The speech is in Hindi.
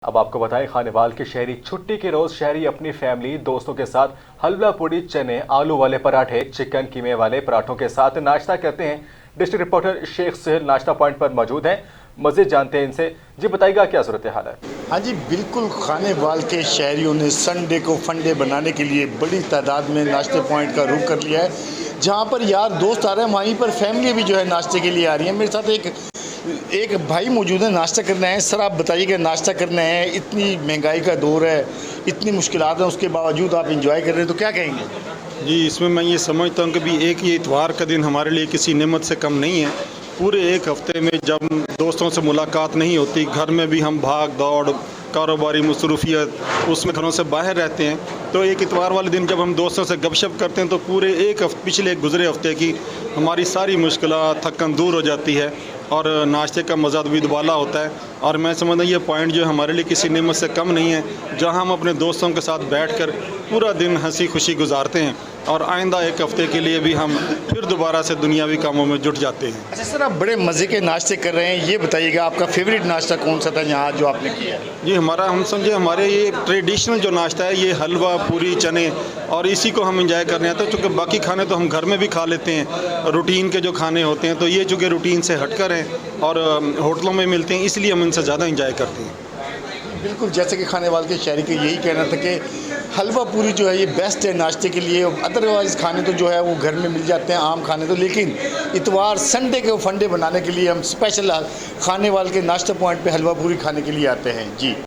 अब आपको बताएं, खानेवाल के शहरी छुट्टी के रोज शहरी अपनी फैमिली दोस्तों के साथ हलवा पूड़ी, चने, आलू वाले पराठे, चिकन कीमे वाले पराठों के साथ नाश्ता करते हैं। डिस्ट्रिक्ट रिपोर्टर शेख सुहेल नाश्ता पॉइंट पर मौजूद हैं। मज़ीद जानते हैं इनसे। जी बताइएगा, क्या सूरत हाल है? हाँ जी, बिल्कुल। खानेवाल के शहरियों ने संडे को फंडे बनाने के लिए बड़ी तादाद में नाश्ते पॉइंट का रुख कर लिया है। जहाँ पर यार दोस्त आ रहे हैं, वहीं पर फैमिली भी जो है नाश्ते के लिए आ रही है। मेरे साथ एक भाई मौजूद है, नाश्ता करना है। सर आप बताइए कि नाश्ता करना है, इतनी महंगाई का दौर है, इतनी मुश्किलात हैं, उसके बावजूद आप इंजॉय कर रहे हैं, तो क्या कहेंगे? जी, इसमें मैं ये समझता हूँ कि भी एक ये इतवार का दिन हमारे लिए किसी नेमत से कम नहीं है। पूरे एक हफ्ते में जब दोस्तों से मुलाकात नहीं होती, घर में भी हम भाग दौड़, कारोबारी मसरूफियत, उसमें घरों से बाहर रहते हैं, तो एक इतवार वाले दिन जब हम दोस्तों से गपशप करते हैं तो पूरे पिछले गुजरे हफ्ते की हमारी सारी मुश्किलात, थकन दूर हो जाती है और नाश्ते का मज़ा भी दुबाला होता है। और मैं समझता हूँ ये पॉइंट जो हमारे लिए किसी नेमत से कम नहीं है, जहाँ हम अपने दोस्तों के साथ बैठकर पूरा दिन हंसी खुशी गुजारते हैं और आइंदा एक हफ्ते के लिए भी हम फिर दोबारा से दुनियावी कामों में जुट जाते हैं। अच्छा सर, आप बड़े मज़े के नाश्ते कर रहे हैं, ये बताइएगा आपका फेवरेट नाश्ता कौन सा था यहाँ जो आपने किया? जी, हमारे ये ट्रेडिशनल जो नाश्ता है, ये हलवा पूरी चने, और इसी को हम इंजॉय करने आते हैं। चूँकि बाकी खाने तो हम घर में भी खा लेते हैं, रूटीन के जो खाने होते हैं, तो ये चूँकि रूटीन से हटकर हैं और होटलों में मिलते हैं, इसलिए हम इनसे ज़्यादा इंजॉय करते हैं। बिल्कुल, जैसे कि खानेवाल के शहरी का यही कहना था कि हलवा पूरी जो है ये बेस्ट है नाश्ते के लिए। अदरवाइज़ खाने तो जो है वो घर में मिल जाते हैं, आम खाने तो, लेकिन इतवार संडे के फंडे बनाने के लिए हम स्पेशल खानेवाल के नाश्ता पॉइंट पे हलवा पूरी खाने के लिए आते हैं। जी।